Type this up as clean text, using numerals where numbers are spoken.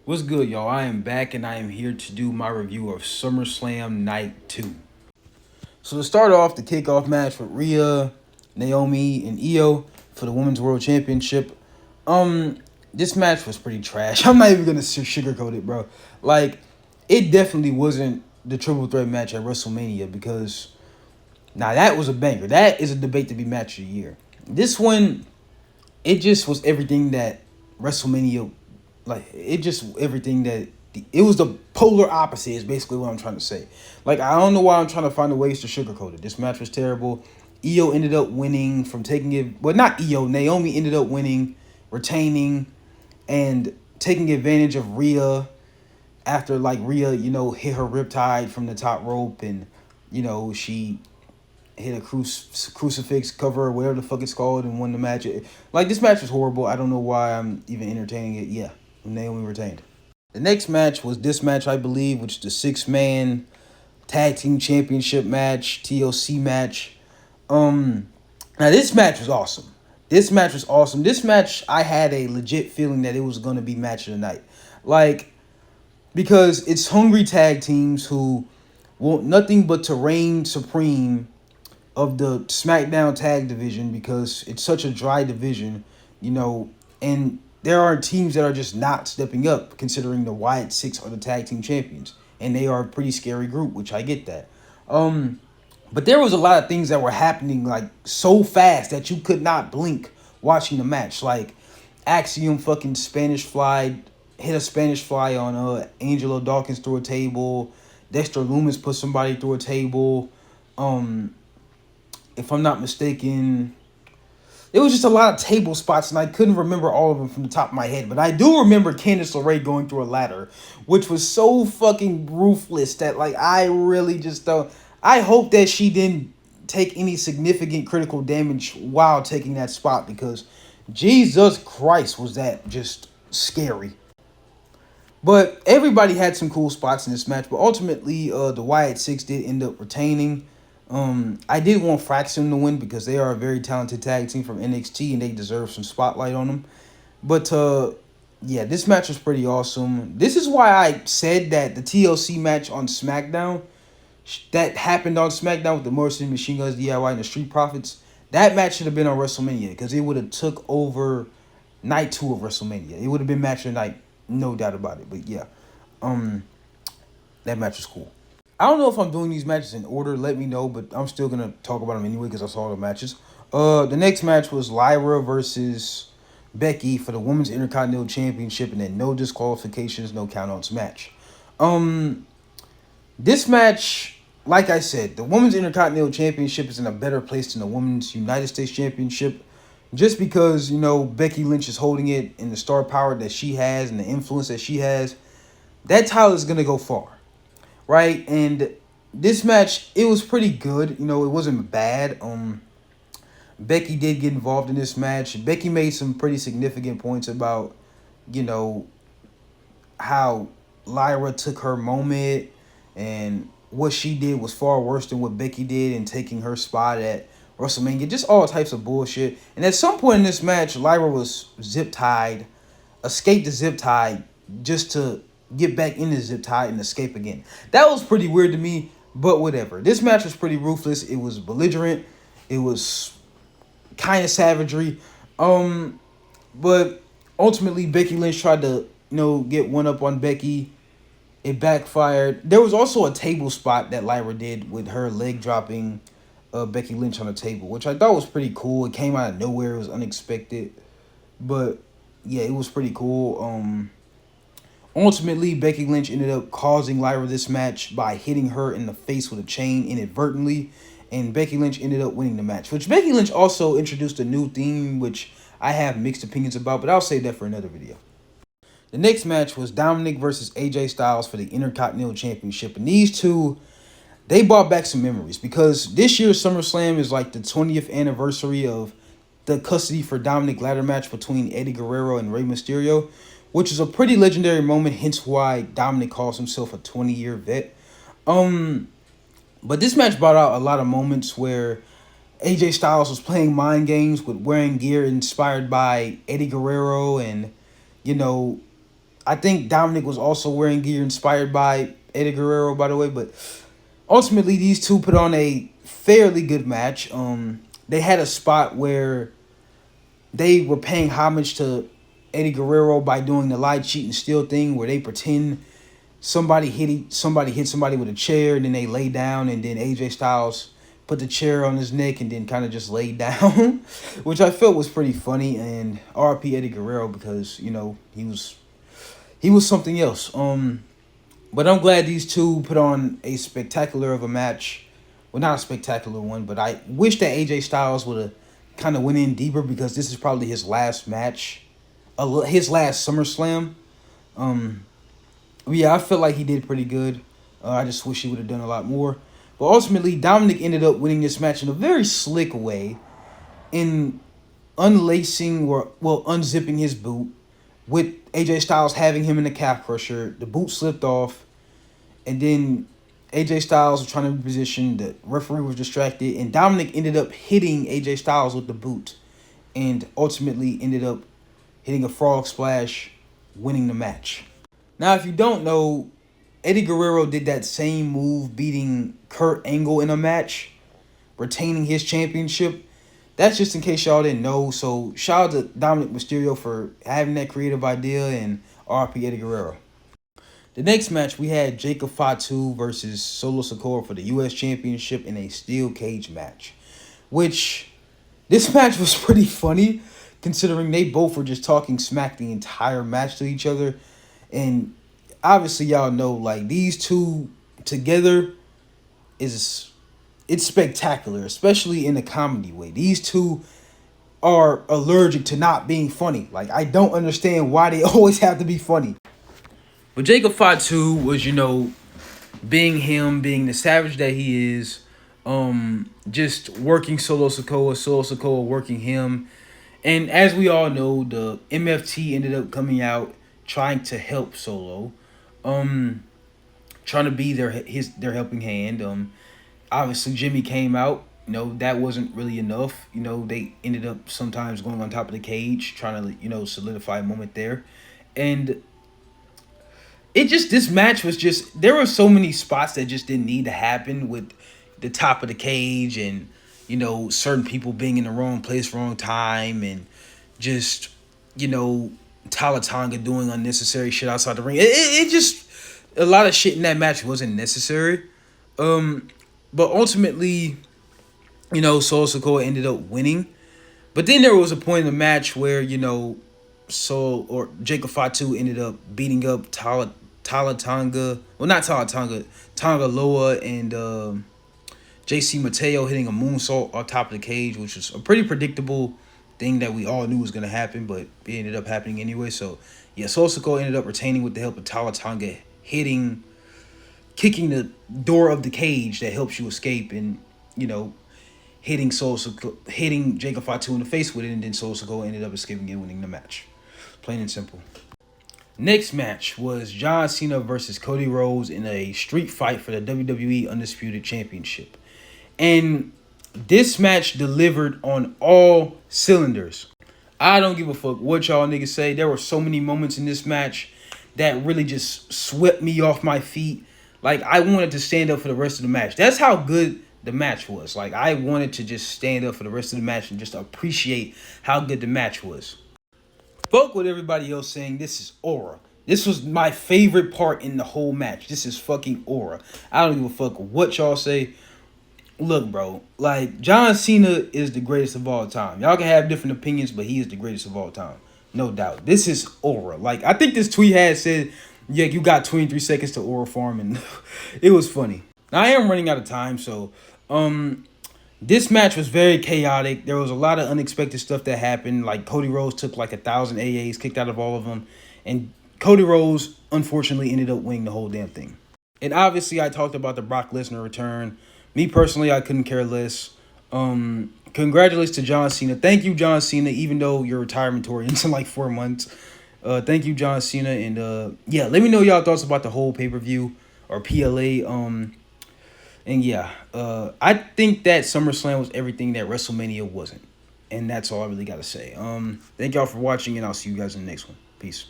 What's good, y'all? I am back and I am here to do my review of SummerSlam Night 2. So to start off, the kickoff match with Rhea, Naomi, and Io for the Women's World Championship. Um, this match was pretty trash. I'm not even gonna sugarcoat it, bro. Like, it definitely wasn't the triple threat match at WrestleMania because now that was a banger. That is a debate to be match of the year. This one, it just was everything that WrestleMania, like it just everything that it was the polar opposite is basically what I'm trying to say. Like I don't know why I'm trying to find the ways to sugarcoat it. This match was terrible. Io ended up winning from taking it, well not Io, Naomi ended up winning, retaining, and taking advantage of Rhea after like Rhea, hit her riptide from the top rope and she hit a crucifix cover or whatever the fuck it's called and won the match. Like this match was horrible. I don't know why I'm even entertaining it. Yeah, Naomi retained. The next match was this match, I believe, which is the 6-man tag team championship match, TLC match. Now this match was awesome. This match was awesome. This match, I had a legit feeling that it was gonna be match of the night, like because it's hungry tag teams who want nothing but to reign supreme of the SmackDown tag division because it's such a dry division, and there are teams that are just not stepping up considering the Wyatt Six are the tag team champions and they are a pretty scary group, which I get that. But there was a lot of things that were happening like so fast that you could not blink watching the match. Like Axiom fucking Spanish fly hit a Spanish fly on Angelo Dawkins through a table. Dexter Loomis put somebody through a table. If I'm not mistaken, it was just a lot of table spots, and I couldn't remember all of them from the top of my head. But I do remember Candice LeRae going through a ladder, which was so fucking ruthless that, like, I really just don't. I hope that she didn't take any significant critical damage while taking that spot because Jesus Christ was that just scary. But everybody had some cool spots in this match. But ultimately, the Wyatt Six did end up retaining. I did want Fraxum to win because they are a very talented tag team from NXT and they deserve some spotlight on them. But yeah, this match was pretty awesome. This is why I said that the TLC match on SmackDown that happened on SmackDown with the Morrison Machine Guns, DIY, and the Street Profits. That match should have been on WrestleMania because it would have took over night 2 of WrestleMania. It would have been match of the night, no doubt about it. But yeah, that match was cool. I don't know if I'm doing these matches in order. Let me know, but I'm still gonna talk about them anyway because I saw the matches. The next match was Lyra versus Becky for the Women's Intercontinental Championship, and then no disqualifications, no countouts match. This match, like I said, the Women's Intercontinental Championship is in a better place than the Women's United States Championship, just because Becky Lynch is holding it and the star power that she has and the influence that she has. That title is gonna go far. Right, and this match, it was pretty good. It wasn't bad. Becky did get involved in this match. Becky made some pretty significant points about, how Lyra took her moment and what she did was far worse than what Becky did in taking her spot at WrestleMania. Just all types of bullshit. And at some point in this match, Lyra was zip-tied, escaped the zip-tie just to get back in the zip tie and escape again. That was pretty weird to me, but whatever. This match was pretty ruthless. It was belligerent. It was kind of savagery. But ultimately Becky Lynch tried to, get one up on Becky. It backfired. There was also a table spot that Lyra did with her leg dropping Becky Lynch on the table, which I thought was pretty cool. It came out of nowhere. It was unexpected. But yeah, it was pretty cool. Ultimately, Becky Lynch ended up causing Lyra this match by hitting her in the face with a chain inadvertently, and Becky Lynch ended up winning the match, which Becky Lynch also introduced a new theme, which I have mixed opinions about, but I'll save that for another video. The next match was Dominic versus AJ Styles for the Intercontinental Championship, and these two, they brought back some memories because this year's SummerSlam is like the 20th anniversary of the custody for Dominic ladder match between Eddie Guerrero and Rey Mysterio, which is a pretty legendary moment, hence why Dominic calls himself a 20-year vet. But this match brought out a lot of moments where AJ Styles was playing mind games with wearing gear inspired by Eddie Guerrero and, I think Dominic was also wearing gear inspired by Eddie Guerrero, by the way. But ultimately, these two put on a fairly good match. They had a spot where they were paying homage to Eddie Guerrero by doing the lie, cheat, and steal thing, where they pretend somebody hit somebody with a chair, and then they lay down, and then AJ Styles put the chair on his neck and then kind of just laid down, which I felt was pretty funny. And RP Eddie Guerrero, because he was something else. But I'm glad these two put on a spectacular of a match. Well, not a spectacular one, but I wish that AJ Styles would have kind of went in deeper, because this is probably his last match, his last SummerSlam. But yeah, I felt like he did pretty good. I just wish he would have done a lot more. But ultimately, Dominic ended up winning this match in a very slick way, in unzipping his boot, with AJ Styles having him in the calf crusher. The boot slipped off, and then AJ Styles was trying to reposition. The referee was distracted, and Dominic ended up hitting AJ Styles with the boot, and ultimately ended up hitting a frog splash, winning the match. Now, if you don't know, Eddie Guerrero did that same move, beating Kurt Angle in a match, retaining his championship. That's just in case y'all didn't know. So shout out to Dominic Mysterio for having that creative idea, and RP Eddie Guerrero. The next match, we had Jacob Fatu versus Solo Sikoa for the U.S. Championship in a steel cage match, which this match was pretty funny, considering they both were just talking smack the entire match to each other. And obviously, y'all know, like, these two together it's spectacular, especially in a comedy way. These two are allergic to not being funny. Like, I don't understand why they always have to be funny. But Jacob Fatu was, being him, being the savage that he is, just working Solo Sikoa working him. And as we all know, the MFT ended up coming out trying to help Solo, trying to be their helping hand. Obviously Jimmy came out. That wasn't really enough. They ended up sometimes going on top of the cage, trying to solidify a moment there, and this match was just, there were so many spots that just didn't need to happen, with the top of the cage and certain people being in the wrong place, wrong time, and just Talatanga doing unnecessary shit outside the ring. It just, a lot of shit in that match wasn't necessary. But ultimately, Solo Sikoa ended up winning. But then there was a point in the match where, Jacob Fatu ended up beating up Talatanga. Well, not Talatanga. Tonga Loa and JC Mateo hitting a moonsault on top of the cage, which was a pretty predictable thing that we all knew was going to happen, but it ended up happening anyway. So, yeah, Solo Sikoa ended up retaining with the help of Talatanga kicking the door of the cage that helps you escape, and, hitting Jacob Fatu in the face with it, and then Solo Sikoa ended up escaping and winning the match. Plain and simple. Next match was John Cena versus Cody Rhodes in a street fight for the WWE Undisputed Championship. And this match delivered on all cylinders. I don't give a fuck what y'all niggas say. There were so many moments in this match that really just swept me off my feet. Like, I wanted to stand up for the rest of the match. That's how good the match was. Like, I wanted to just stand up for the rest of the match and just appreciate how good the match was. Fuck what everybody else saying. This is aura. This was my favorite part in the whole match. This is fucking aura. I don't give a fuck what y'all say. Look, bro, like, John Cena is the greatest of all time. Y'all can have different opinions, but he is the greatest of all time. No doubt. This is aura. Like, I think this tweet had said, yeah, you got 23 seconds to aura farm, and it was funny. Now, I am running out of time, so this match was very chaotic. There was a lot of unexpected stuff that happened. Like, Cody Rhodes took like 1,000 AAs, kicked out of all of them, and Cody Rhodes, unfortunately, ended up winning the whole damn thing. And obviously, I talked about the Brock Lesnar return. Me personally, I couldn't care less. Congratulations to John Cena. Thank you, John Cena, even though your retirement tour ends in like 4 months. Thank you, John Cena. And yeah, let me know y'all thoughts about the whole pay-per-view or PLA. And yeah, I think that SummerSlam was everything that WrestleMania wasn't. And that's all I really got to say. Thank y'all for watching, and I'll see you guys in the next one. Peace.